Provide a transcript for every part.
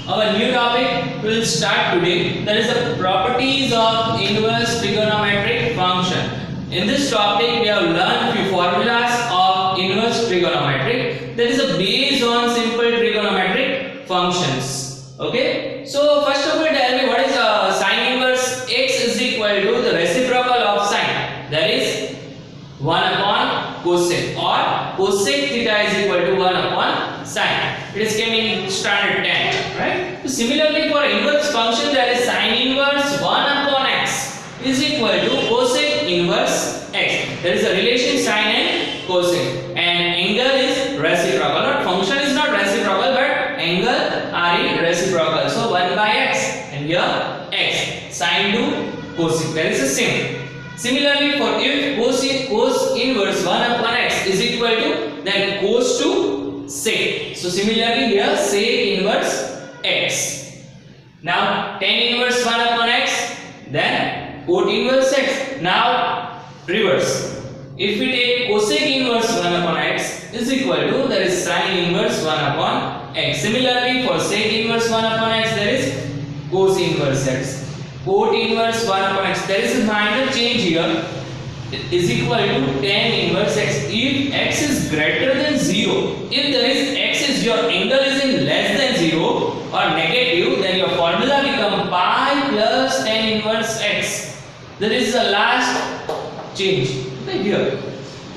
Our new topic will start today. That is the properties of inverse trigonometric function. In this topic, we have learned few formulas of inverse trigonometric. That is based on simple trigonometric functions. Okay. So first of all, tell me what is sine inverse x is equal to the reciprocal of sine. That is 1 upon cosec, or cosec theta is equal to 1 upon sine. It is came in standard 10, right? So similarly for inverse function, there is sine inverse 1 upon x is equal to cosec inverse x. There is a relation sine and cosec, and angle is reciprocal. Not function is not reciprocal, but angle are in reciprocal. So 1 by x, and here x, sine to cosec. That is the same. Similarly, for if cos inverse 1 upon x is equal to then cos to sec. So similarly here sec inverse x. Now tan inverse 1 upon x, then cot inverse x. Now reverse. If we take cosec inverse 1 upon x is equal to, there is sin inverse 1 upon x. Similarly for sec inverse 1 upon x, there is cos inverse x. Cot inverse 1 upon x, there is a minor change here, is equal to tan inverse x. If x is greater than 0, if there is x is your angle is in less than 0 or negative, then your formula become pi plus tan inverse x. There is the last change. Okay, here.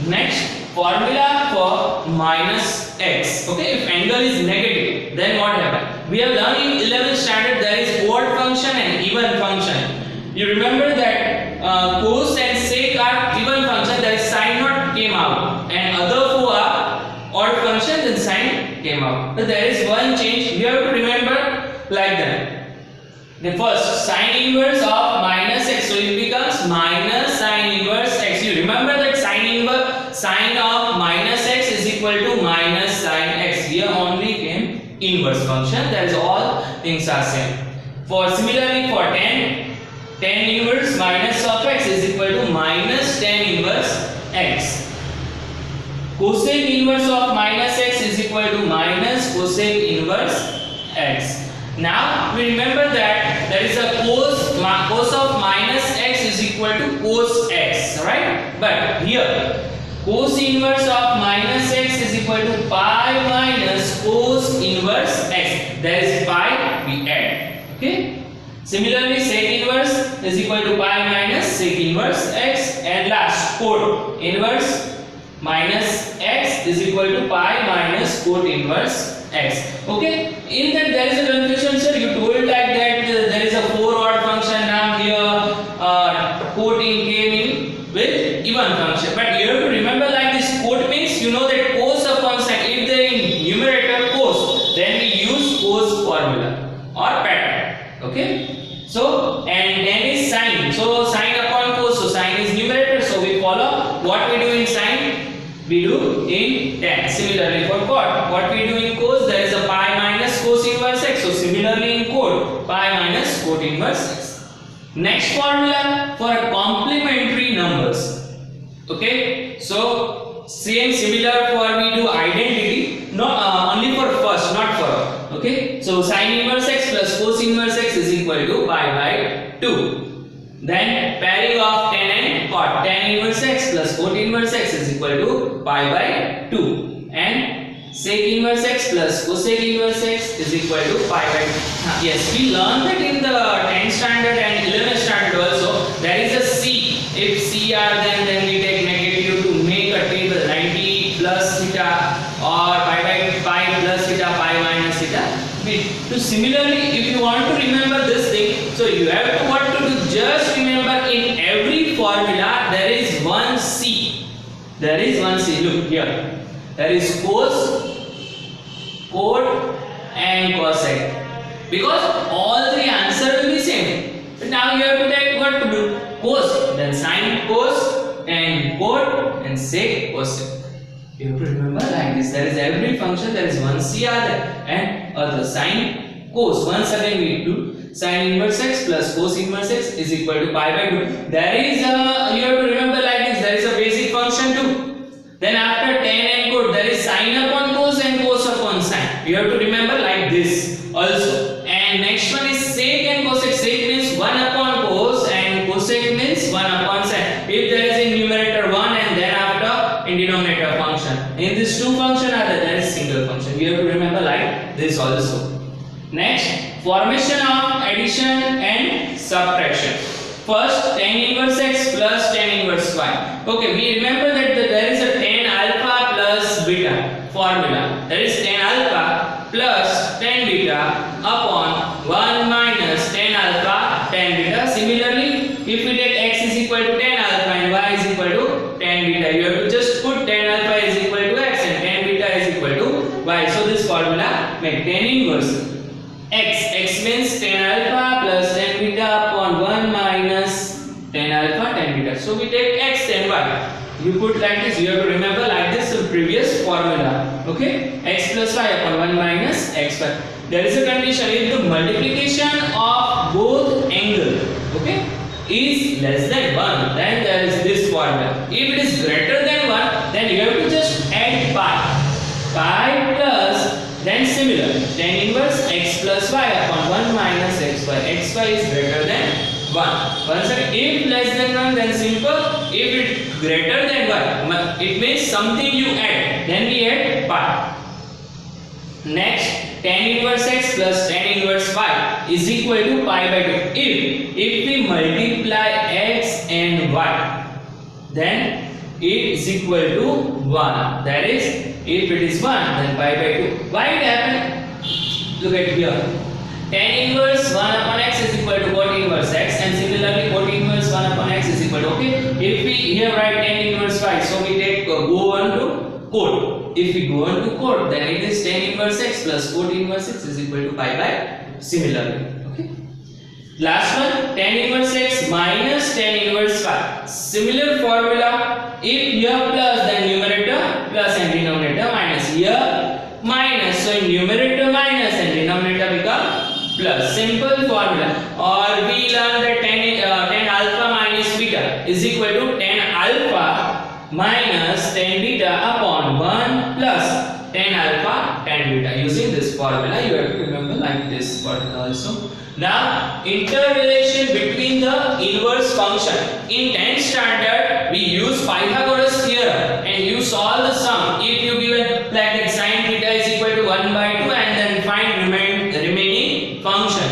Next, formula for minus x. Okay, if angle is negative, then what happens? We have learned in 11th standard there is odd function and even function. You remember that cos and sec are even function, that is sine not came out, and other two are odd function, then sine came out. But there is one change you have to remember like that. The first sine inverse of minus x, so it becomes minus sine inverse x. You remember that sine of minus x is equal to minus sine x. Here only came inverse function. That is all things are same. For similarly for tan inverse minus of x is equal to minus tan inverse x. Cosec inverse of minus x is equal to minus cosec inverse x. Now we remember that there is a cos of minus x is equal to cos x, right? But here cos inverse of minus x is equal to pi minus cos inverse x. There is pi, we add. Okay. Similarly, sec inverse is equal to pi minus sec inverse x, and last cot inverse minus x is equal to pi minus cot inverse x. Okay. In that there is a confusion, sir. You told like that there is a 4 odd function. Now here cot came in with even function, but you have to remember like this. Cot means you know that cos upon sine. If they in numerator cos, then we use cos formula or pattern. Okay. So and then is sine. So sine upon cos. So sine is numerator. So we follow what we do in sine, we do in tan. Similarly for cot, what we do in cos, there is a pi minus cos inverse x. So similarly in cot, pi minus cot inverse x. Next formula for complementary numbers. Okay, so similar for we do identity, not only for first, not for all. Okay, so sin inverse x plus cos inverse x is equal to pi by 2. Then pairing of tan and cot, tan inverse x plus cot inverse x is equal to pi by 2, and sec inverse x plus cosec inverse x is equal to pi by 2. Yes, we learned that in the 10th standard and 11th standard also. There is a c. If c are then we take negative to make a table 90 plus theta or pi plus theta, pi minus theta. So similarly, if you want to remember this thing, so you have to what to do? Just remember in every formula there is one c. There is one c. Look here. There is cos, cot, and cosec. Because all three answer will be same. But now you have to take what to do? Cos, then sin cos, and cot, and sec cosec. You have to remember like this. There is every function there is one c are there, and other sin cos. Once again we do sin inverse x plus cos inverse x is equal to pi by 2. There is a, you have to remember like this. There is a basic function too. Then after tan and cot, there is sin upon cos and cos upon sin. You have to remember like this also. And next one is sec and cosec. Sec means 1 upon cos and cosec means 1 upon sin. If there is in numerator 1 and then after in denominator function. In these two function are there is single function. You have to remember like this also. Next, formation of addition and subtraction. First, tan inverse x plus tan inverse y. Okay, we remember that there is a tan alpha plus beta formula. There is tan alpha plus tan beta upon 1 minus tan alpha tan beta. Similarly, if we take x is equal to tan alpha and y is equal to tan beta, you have to just put tan alpha is equal to x and tan beta is equal to y. So this formula make tan inverse x means tan alpha plus tan beta upon 1 minus tan alpha tan beta. So we take x and y. You put like this. You have to remember like this in previous formula. Okay, x plus y upon 1 minus x y. There is a condition if the multiplication of both angle, okay, is less than 1, then there is this formula. If it is greater than 1, then you have to just add pi plus then similar tan inverse x plus y upon 1 minus xy. Xy is greater than 1. Once again, if less than 1, then simple. If it greater than 1, it means something you add. Then we add pi. Next, tan inverse x plus tan inverse y is equal to pi by 2. If we multiply x and y, then it is equal to 1. That is, if it is 1, then pi by 2. Why it happened? Look at here. Tan inverse 1 upon x is equal to cot inverse x, and similarly cot inverse 1 upon x is equal to, okay. If we here write tan inverse y, so we take go on to cot. If we go on to cot, then it is tan inverse x plus cot inverse x is equal to pi by similarly. Okay. Last one, tan inverse x minus tan inverse y. Similar formula. If here plus, then numerator plus and denominator minus. Here minus, so in numerator minus and denominator become plus. Simple formula. Or we learn that tan alpha minus beta is equal to tan alpha minus tan beta upon 1 plus tan alpha tan beta. Using this formula, you have to remember like this formula also. Now, interrelation between the inverse function. In 10th standard, we use Pythagoras theorem and you solve the sum. If you given like that sin theta is equal to 1 by 2 and then find remaining function.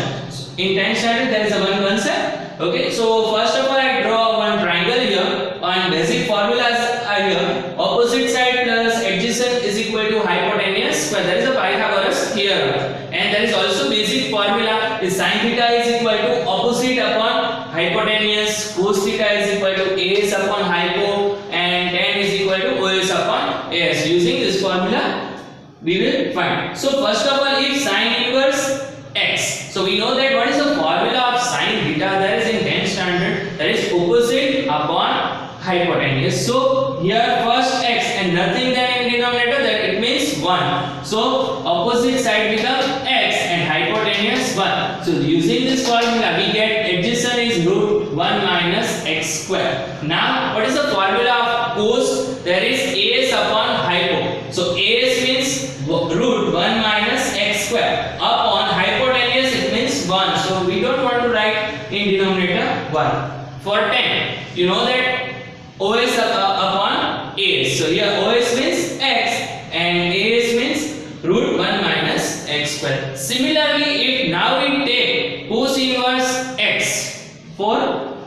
In 10th standard, there is a one concept. Okay, so first of all, I draw one triangle here. On basic formulas are here. Opposite side plus adjacent is equal to hypotenuse square. That is a Pythagoras theorem. And there is also basic formula is sin theta is equal to opposite upon hypotenuse, cos theta is equal to as upon hypo, and tan is equal to os upon as. Using this formula, we will find. So first of all, if sin inverse x, so we know that what is the formula of sin theta? That is in 10th standard. That is opposite upon hypotenuse. So here first x and nothing then in denominator, that it means 1. So opposite side becomes x and hypotenuse 1. So using this formula, we get adjacent is root 1 minus x square. Now what is the formula of cos? There is as upon hypo. So as means root 1 minus x square upon hypotenuse, it means 1. So we don't want to write in denominator 1. For tan, you know that os upon as. So here os means x and as means root 1 minus x square. Similarly, if now we take cos inverse x, for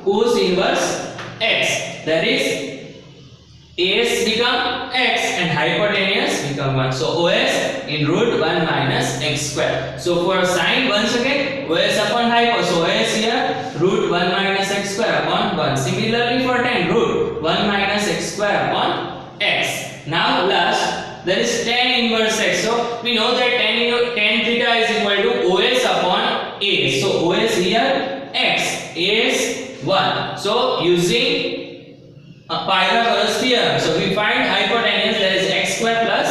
cos inverse x, that is as become x and hypotenuse become 1. So os in root 1 minus x square. So for sin, once again os upon hypo, so os here root 1 minus x square upon 1. Similarly for tan, root 1 minus x square upon x. Now last, there is tan inverse x. So we know that tan theta is equal to os upon a. So os here x is 1. So using Pythagoras theorem, so we find hypotenuse, that is x square plus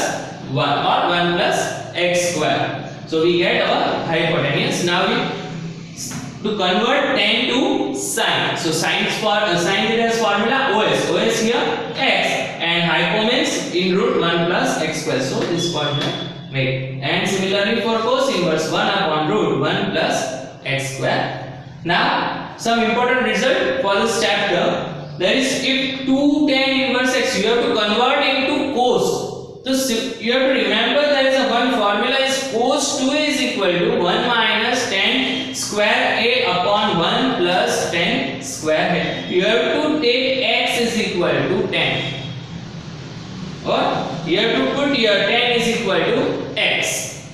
1 or 1 plus x square. So we get our hypotenuse. Now to convert tan to sin. So sin theta's formula os here x and hypo means in root 1 plus x square. So this formula make. And similarly for cos inverse, 1 upon root 1 plus x square. Now some important result for this chapter. That is, if 2 tan inverse x you have to convert into cos. So you have to remember there is a one formula is cos 2a is equal to 1 minus tan square a upon 1 plus tan square a. You have to take x is equal to tan. Or you have to put your tan is equal to x.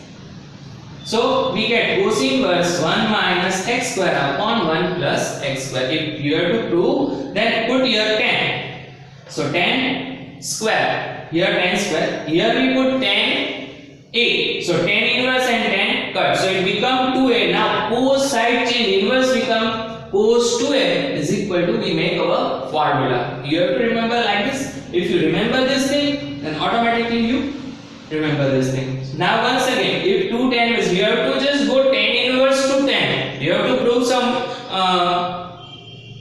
So we get cos inverse 1 minus x square upon 1 plus x square. If you have to prove, then put your tan. So tan square, here tan square, here we put tan a. So tan inverse and tan cut. So it become 2a. Now cos side change, inverse become cos 2a is equal to, we make our formula. You have to remember like this. If you remember this thing, then automatically you remember this thing. Now once again, if 2 tan is, you have to just go tan inverse to tan. You have to prove some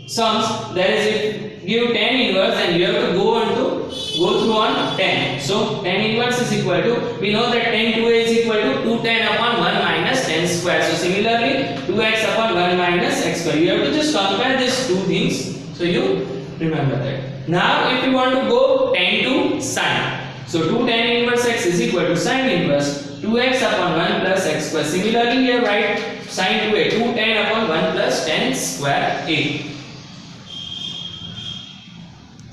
sums. That is, if give tan inverse, and you have to go through on tan. So tan inverse is equal to, we know that tan 2a is equal to 2 tan upon 1 minus tan square. So similarly 2x upon 1 minus x square. You have to just compare these two things, so you remember that. Now if you want to go tan to sine, so 2 tan inverse x is equal to sine inverse 2x upon 1 plus x square. Similarly here write sine 2a, 2 tan upon 1 plus tan square a.